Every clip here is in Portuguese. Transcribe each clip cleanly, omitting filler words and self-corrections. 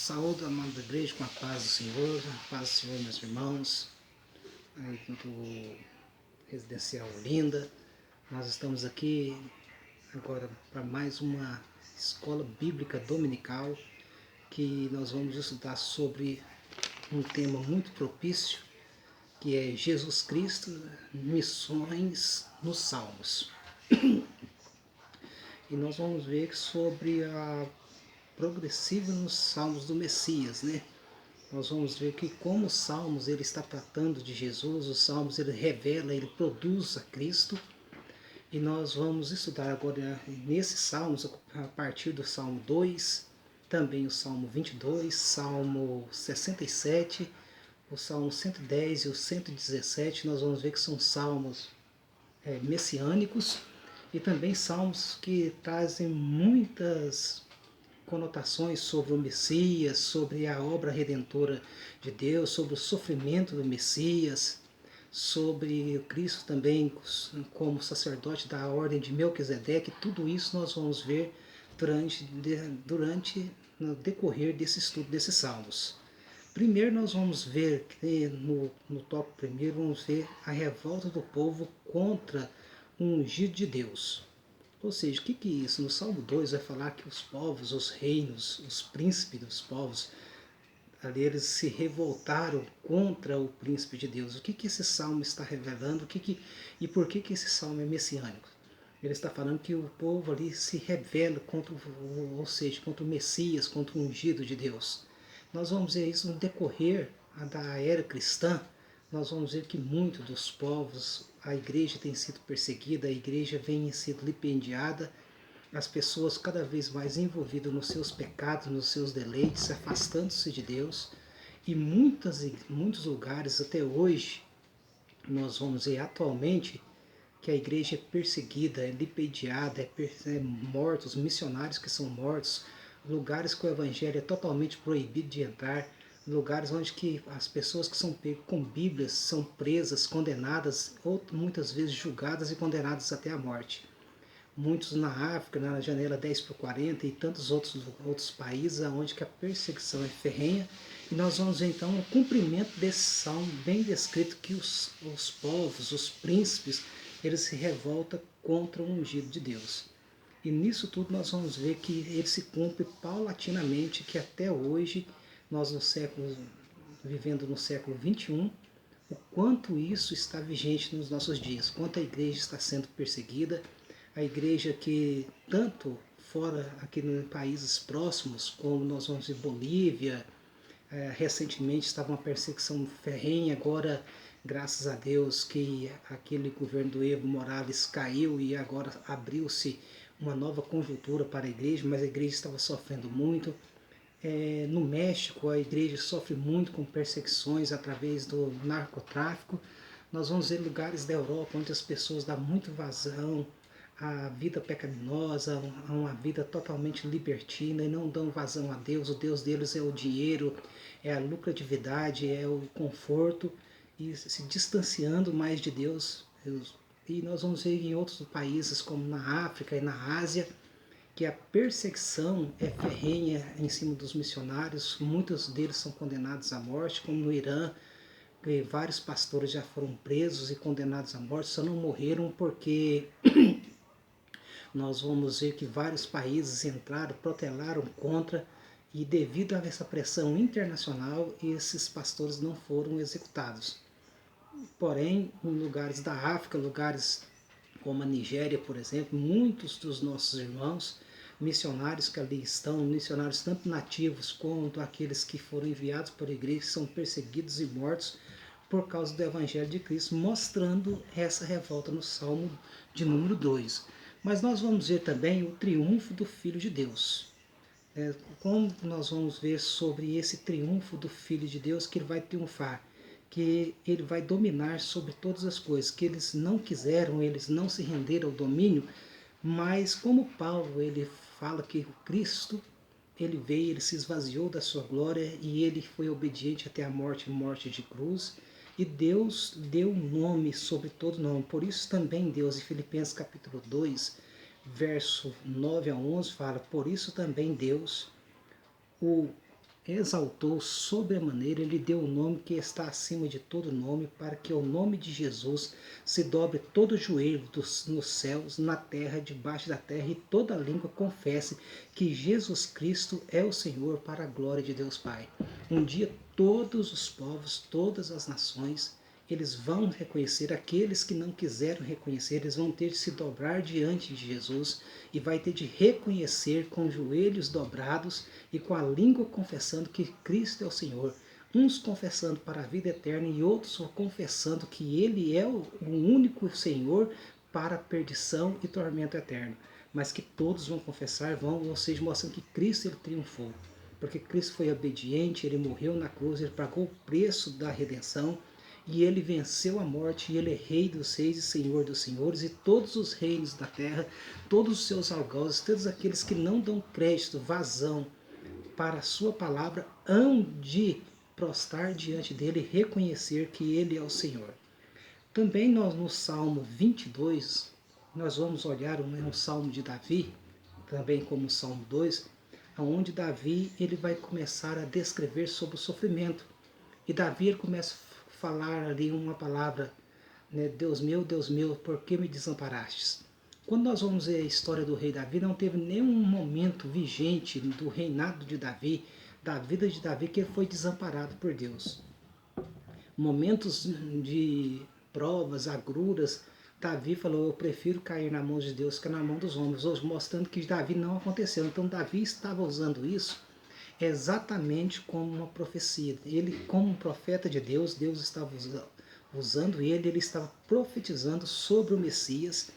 Saúde, amada igreja, com a paz do Senhor, a paz do Senhor, meus irmãos, aí do Residencial Olinda. Nós estamos aqui agora para mais uma escola bíblica dominical, que nós vamos estudar sobre um tema muito propício, que é Jesus Cristo, missões nos Salmos. E nós vamos ver sobre a progressiva nos Salmos do Messias, né? Nós vamos ver que como os Salmos ele está tratando de Jesus, os Salmos ele revela, ele produz a Cristo. E nós vamos estudar agora nesses Salmos, a partir do Salmo 2, também o Salmo 22, Salmo 67, o Salmo 110 e o 117. Nós vamos ver que são salmos messiânicos e também salmos que trazem muitas conotações sobre o Messias, sobre a obra redentora de Deus, sobre o sofrimento do Messias, sobre o Cristo também como sacerdote da ordem de Melquisedeque. Tudo isso nós vamos ver no decorrer desse estudo desses salmos. Primeiro nós vamos ver que no tópico primeiro vamos ver a revolta do povo contra o ungido de Deus. Ou seja, o que é isso? No Salmo 2 vai falar que os povos, os reinos, os príncipes dos povos, ali eles se revoltaram contra o príncipe de Deus. O que esse salmo está revelando? E por que esse salmo é messiânico? Ele está falando que o povo ali se rebela contra contra o Messias, contra o ungido de Deus. Nós vamos ver isso no decorrer da era cristã. Nós vamos ver que muitos dos povos, a igreja tem sido perseguida, a igreja vem sendo lipendiada, as pessoas cada vez mais envolvidas nos seus pecados, nos seus deleites, afastando-se de Deus. E muitos lugares até hoje, nós vamos ver atualmente, que a igreja é perseguida, é lipendiada, é mortos, missionários que são mortos, lugares que o evangelho é totalmente proibido de entrar, lugares onde que as pessoas que são pegas com Bíblias são presas, condenadas, ou muitas vezes julgadas e condenadas até a morte. Muitos na África, na janela 10/40 e tantos outros países onde que a perseguição é ferrenha. E nós vamos ver então o cumprimento desse salmo bem descrito, que os povos, os príncipes, eles se revoltam contra o ungido de Deus. E nisso tudo nós vamos ver que ele se cumpre paulatinamente, que até hoje, nós vivendo no século XXI, o quanto isso está vigente nos nossos dias, quanto a igreja está sendo perseguida, a igreja que tanto fora aqui nos países próximos, como nós vamos ver Bolívia, recentemente estava uma perseguição ferrenha, agora graças a Deus que aquele governo do Evo Morales caiu e agora abriu-se uma nova conjuntura para a igreja, mas a igreja estava sofrendo muito. No México a igreja sofre muito com perseguições através do narcotráfico. Nós vamos ver lugares da Europa onde as pessoas dão muito vazão à vida pecaminosa, a uma vida totalmente libertina e não dão vazão a Deus. O Deus deles é o dinheiro, é a lucratividade, é o conforto, e se distanciando mais de Deus. E nós vamos ver em outros países, como na África e na Ásia, que a perseguição é ferrenha em cima dos missionários. Muitos deles são condenados à morte, como no Irã, que vários pastores já foram presos e condenados à morte, só não morreram porque nós vamos ver que vários países entraram, protelaram contra, e devido a essa pressão internacional, esses pastores não foram executados. Porém, em lugares da África, lugares como a Nigéria, por exemplo, muitos dos nossos irmãos missionários que ali estão, missionários tanto nativos quanto aqueles que foram enviados por igreja, são perseguidos e mortos por causa do Evangelho de Cristo, mostrando essa revolta no Salmo de número 2. Mas nós vamos ver também o triunfo do Filho de Deus. Como nós vamos ver sobre esse triunfo do Filho de Deus, que ele vai triunfar, que ele vai dominar sobre todas as coisas, que eles não quiseram, eles não se renderam ao domínio, mas como Paulo ele fala que o Cristo, ele veio, ele se esvaziou da sua glória e ele foi obediente até a morte de cruz, e Deus deu um nome sobre todo nome. Por isso também Deus, em Filipenses capítulo 2, verso 9 a 11, fala: por isso também Deus o exaltou sobremaneira, ele deu o nome que está acima de todo nome, para que ao nome de Jesus se dobre todo o joelho nos céus, na terra, debaixo da terra, e toda língua confesse que Jesus Cristo é o Senhor, para a glória de Deus Pai. Um dia todos os povos, todas as nações, eles vão reconhecer, aqueles que não quiseram reconhecer, eles vão ter de se dobrar diante de Jesus e vai ter de reconhecer com os joelhos dobrados e com a língua confessando que Cristo é o Senhor. Uns confessando para a vida eterna e outros confessando que Ele é o único Senhor para a perdição e tormento eterno. Mas que todos vão confessar, ou seja, mostrando que Cristo ele triunfou. Porque Cristo foi obediente, Ele morreu na cruz, Ele pagou o preço da redenção, e ele venceu a morte, e ele é rei dos reis e senhor dos senhores, e todos os reinos da terra, todos os seus algozes, todos aqueles que não dão crédito, vazão para a sua palavra, hão de prostrar diante dele e reconhecer que ele é o Senhor. Também nós no Salmo 22, nós vamos olhar um Salmo de Davi, também como o Salmo 2, onde Davi ele vai começar a descrever sobre o sofrimento. E Davi ele começa a falar ali uma palavra, né? Deus meu, por que me desamparastes? Quando nós vamos ver a história do rei Davi, não teve nenhum momento vigente do reinado de Davi, da vida de Davi, que ele foi desamparado por Deus. Momentos de provas, agruras, Davi falou, eu prefiro cair na mão de Deus que na mão dos homens, hoje mostrando que Davi não aconteceu. Então Davi estava usando isso exatamente como uma profecia. Ele, como um profeta de Deus, Deus estava usando ele estava profetizando sobre o Messias,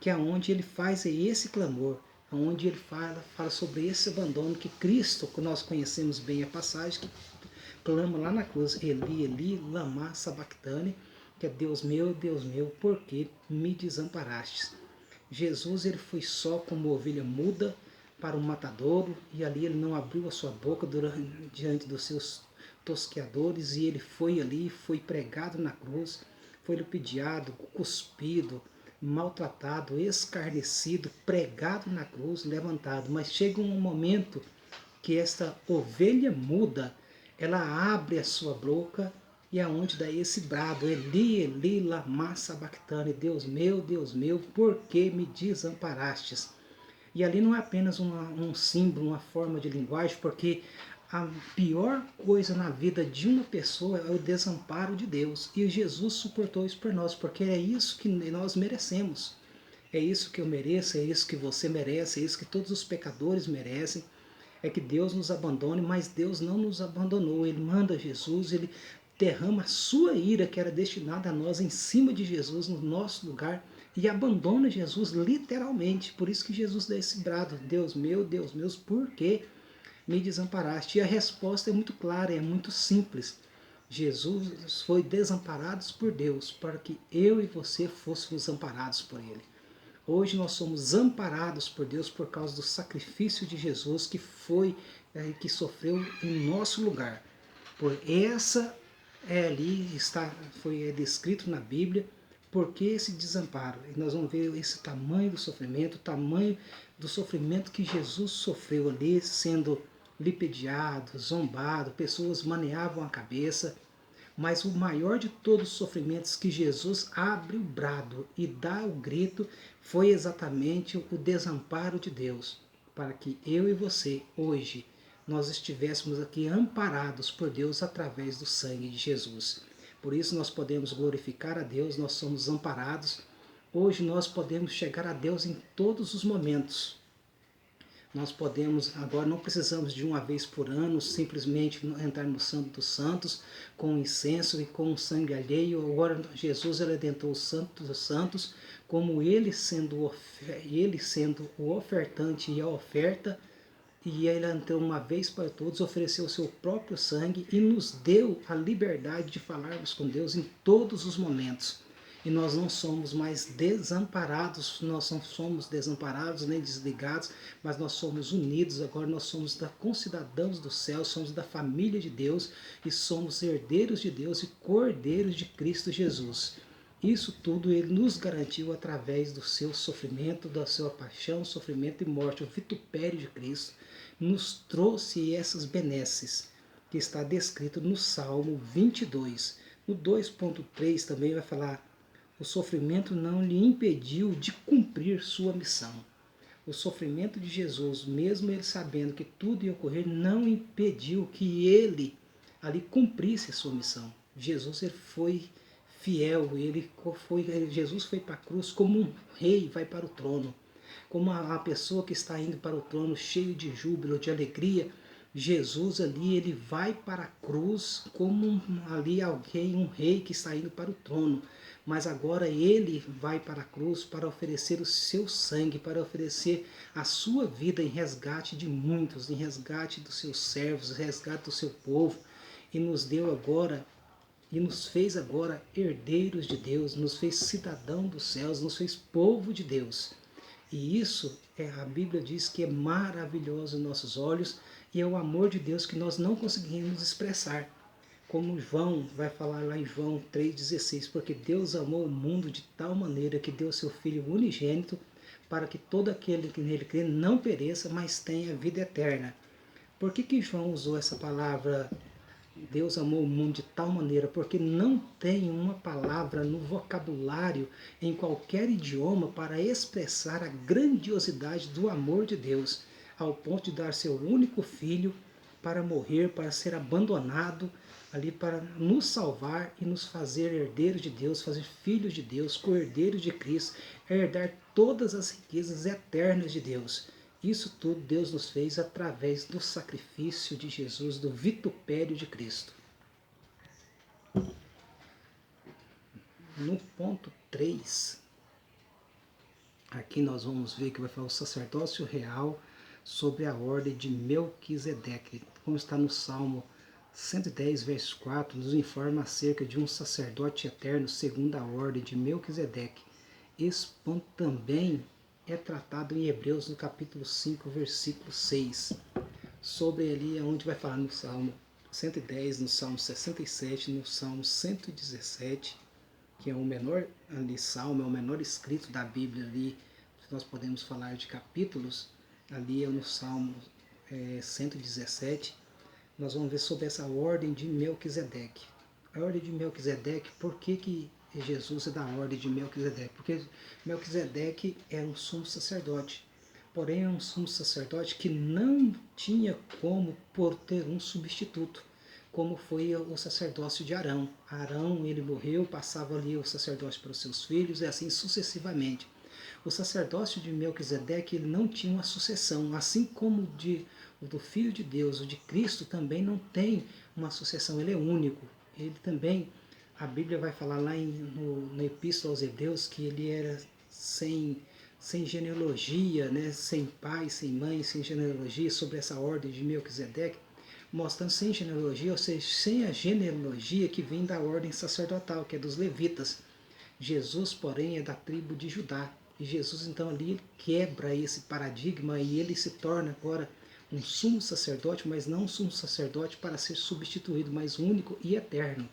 que é onde ele faz esse clamor, onde ele fala sobre esse abandono que Cristo, que nós conhecemos bem a passagem, que clama lá na cruz, Eli, Eli, lama sabachthani, que é Deus meu, por que me desamparastes? Jesus ele foi só como ovelha muda para o matadouro, e ali ele não abriu a sua boca diante dos seus tosqueadores, e ele foi ali, foi pregado na cruz, foi ludibriado, cuspido, maltratado, escarnecido, pregado na cruz, levantado. Mas chega um momento que esta ovelha muda, ela abre a sua boca, e aonde daí esse brado, Eli, Eli, lama sabachthani, Deus meu, por que me desamparastes? E ali não é apenas um símbolo, uma forma de linguagem, porque a pior coisa na vida de uma pessoa é o desamparo de Deus. E Jesus suportou isso por nós, porque é isso que nós merecemos. É isso que eu mereço, é isso que você merece, é isso que todos os pecadores merecem. É que Deus nos abandone, mas Deus não nos abandonou. Ele manda Jesus, ele derrama a sua ira que era destinada a nós em cima de Jesus, no nosso lugar, e abandona Jesus literalmente. Por isso que Jesus dá esse brado, Deus meu, por que me desamparaste? E a resposta é muito clara, é muito simples. Jesus foi desamparado por Deus para que eu e você fôssemos amparados por Ele. Hoje nós somos amparados por Deus por causa do sacrifício de Jesus que sofreu em nosso lugar. Por essa ali foi descrito na Bíblia, porque esse desamparo. E nós vamos ver esse tamanho do sofrimento, o tamanho do sofrimento que Jesus sofreu ali, sendo lipidiado, zombado, pessoas maneavam a cabeça. Mas o maior de todos os sofrimentos que Jesus abre o brado e dá o grito foi exatamente o desamparo de Deus, para que eu e você, hoje, nós estivéssemos aqui amparados por Deus através do sangue de Jesus. Por isso nós podemos glorificar a Deus, nós somos amparados. Hoje nós podemos chegar a Deus em todos os momentos. Nós podemos, agora não precisamos de uma vez por ano, simplesmente entrar no Santo dos Santos com incenso e com sangue alheio. Agora Jesus ele adentrou o Santo dos Santos, como ele sendo o ofertante e a oferta, e ele entrou uma vez para todos, ofereceu o seu próprio sangue e nos deu a liberdade de falarmos com Deus em todos os momentos. E nós não somos mais desamparados, nós não somos desamparados nem desligados, mas nós somos unidos, agora nós somos concidadãos do céu, somos da família de Deus e somos herdeiros de Deus e cordeiros de Cristo Jesus. Isso tudo ele nos garantiu através do seu sofrimento, da sua paixão, sofrimento e morte, o vitupério de Cristo, nos trouxe essas benesses. que está descrito no Salmo 22. No 2.3 também vai falar: o sofrimento não lhe impediu de cumprir sua missão. O sofrimento de Jesus, mesmo ele sabendo que tudo ia ocorrer, não impediu que ele ali cumprisse a sua missão. Jesus ele foi fiel, Jesus foi para a cruz como um rei vai para o trono, como a pessoa que está indo para o trono cheio de júbilo, de alegria. Jesus ali, ele vai para a cruz como ali alguém, um rei que está indo para o trono. Mas agora ele vai para a cruz para oferecer o seu sangue, para oferecer a sua vida em resgate de muitos, em resgate dos seus servos, em resgate do seu povo. E nos deu agora, e nos fez agora herdeiros de Deus, nos fez cidadão dos céus, nos fez povo de Deus. E isso, a Bíblia diz que é maravilhoso em nossos olhos e é o amor de Deus que nós não conseguimos expressar. Como João vai falar lá em João 3,16, porque Deus amou o mundo de tal maneira que deu seu Filho unigênito para que todo aquele que nele crê não pereça, mas tenha vida eterna. Por que João usou essa palavra, Deus amou o mundo de tal maneira? Porque não tem uma palavra no vocabulário, em qualquer idioma, para expressar a grandiosidade do amor de Deus, ao ponto de dar seu único filho para morrer, para ser abandonado, ali para nos salvar e nos fazer herdeiros de Deus, fazer filhos de Deus, co-herdeiros de Cristo, herdar todas as riquezas eternas de Deus. Isso tudo Deus nos fez através do sacrifício de Jesus, do vitupério de Cristo. No ponto 3, aqui nós vamos ver que vai falar o sacerdócio real sobre a ordem de Melquisedeque. Como está no Salmo 110, verso 4, nos informa acerca de um sacerdote eterno segundo a ordem de Melquisedeque. Esse ponto também é tratado em Hebreus no capítulo 5, versículo 6. Sobre ali onde vai falar no Salmo 110, no Salmo 67, no Salmo 117, que é o menor ali, Salmo, é o menor escrito da Bíblia ali, nós podemos falar de capítulos, ali é no Salmo 117, nós vamos ver sobre essa ordem de Melquisedeque. A ordem de Melquisedeque, por que Jesus é da ordem de Melquisedeque? Porque Melquisedeque era um sumo sacerdote, porém é um sumo sacerdote que não tinha como por ter um substituto, como foi o sacerdócio de Arão. Arão, ele morreu, passava ali o sacerdócio para os seus filhos e assim sucessivamente. O sacerdócio de Melquisedeque ele não tinha uma sucessão, assim como o do Filho de Deus, o de Cristo também não tem uma sucessão, ele é único. Ele também, a Bíblia vai falar lá na Epístola aos Hebreus que ele era sem genealogia, né? Sem pai, sem mãe, sem genealogia, sobre essa ordem de Melquisedeque, mostrando sem genealogia, ou seja, sem a genealogia que vem da ordem sacerdotal, que é dos levitas. Jesus, porém, é da tribo de Judá. E Jesus, então, ali quebra esse paradigma e ele se torna agora um sumo sacerdote, mas não um sumo sacerdote para ser substituído, mas único e eterno.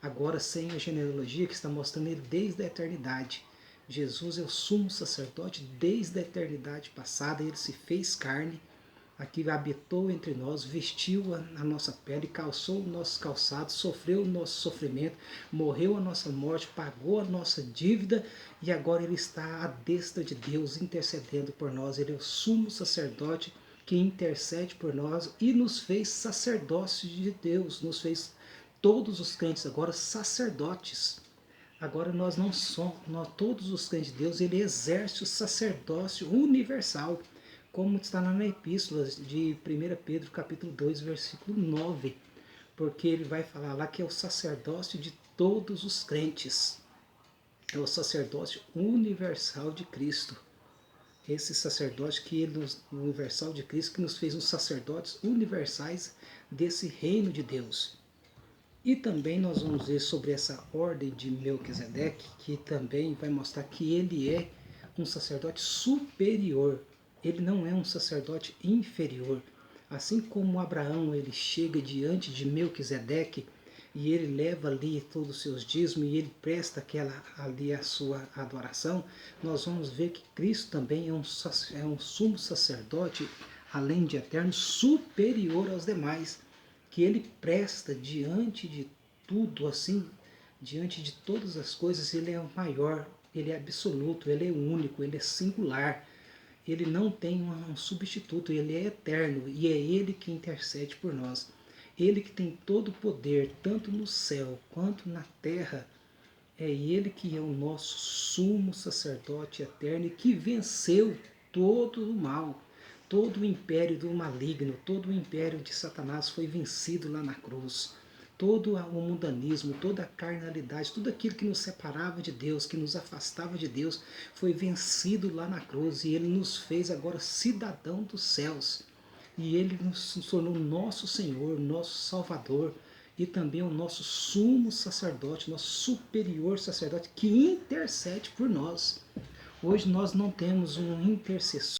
Agora sem a genealogia que está mostrando ele desde a eternidade. Jesus é o sumo sacerdote desde a eternidade passada, ele se fez carne, aqui habitou entre nós, vestiu a nossa pele, calçou os nossos calçados, sofreu o nosso sofrimento, morreu a nossa morte, pagou a nossa dívida e agora ele está à destra de Deus intercedendo por nós. Ele é o sumo sacerdote que intercede por nós e nos fez sacerdócio de Deus, nos fez todos os crentes agora sacerdotes. Agora nós não somos, todos os crentes de Deus, ele exerce o sacerdócio universal, como está lá na Epístola de 1 Pedro capítulo 2, versículo 9, porque ele vai falar lá que é o sacerdócio de todos os crentes, é o sacerdócio universal de Cristo. Esse sacerdócio universal de Cristo que nos fez uns sacerdotes universais desse reino de Deus. E também nós vamos ver sobre essa ordem de Melquisedeque, que também vai mostrar que ele é um sacerdote superior. Ele não é um sacerdote inferior. Assim como Abraão ele chega diante de Melquisedeque e ele leva ali todos os seus dízimos e ele presta ali a sua adoração, nós vamos ver que Cristo também é um sumo sacerdote, além de eterno, superior aos demais. que ele presta diante de tudo, assim, diante de todas as coisas, ele é o maior, ele é absoluto, ele é único, ele é singular. Ele não tem um substituto, ele é eterno e é ele que intercede por nós. Ele que tem todo o poder, tanto no céu quanto na terra. É ele que é o nosso sumo sacerdote eterno e que venceu todo o mal, todo o império do maligno, todo o império de Satanás foi vencido lá na cruz. Todo o mundanismo, toda a carnalidade, tudo aquilo que nos separava de Deus, que nos afastava de Deus, foi vencido lá na cruz e ele nos fez agora cidadão dos céus. E ele nos tornou nosso Senhor, nosso Salvador e também o nosso sumo sacerdote, nosso superior sacerdote que intercede por nós. Hoje nós não temos um intercessor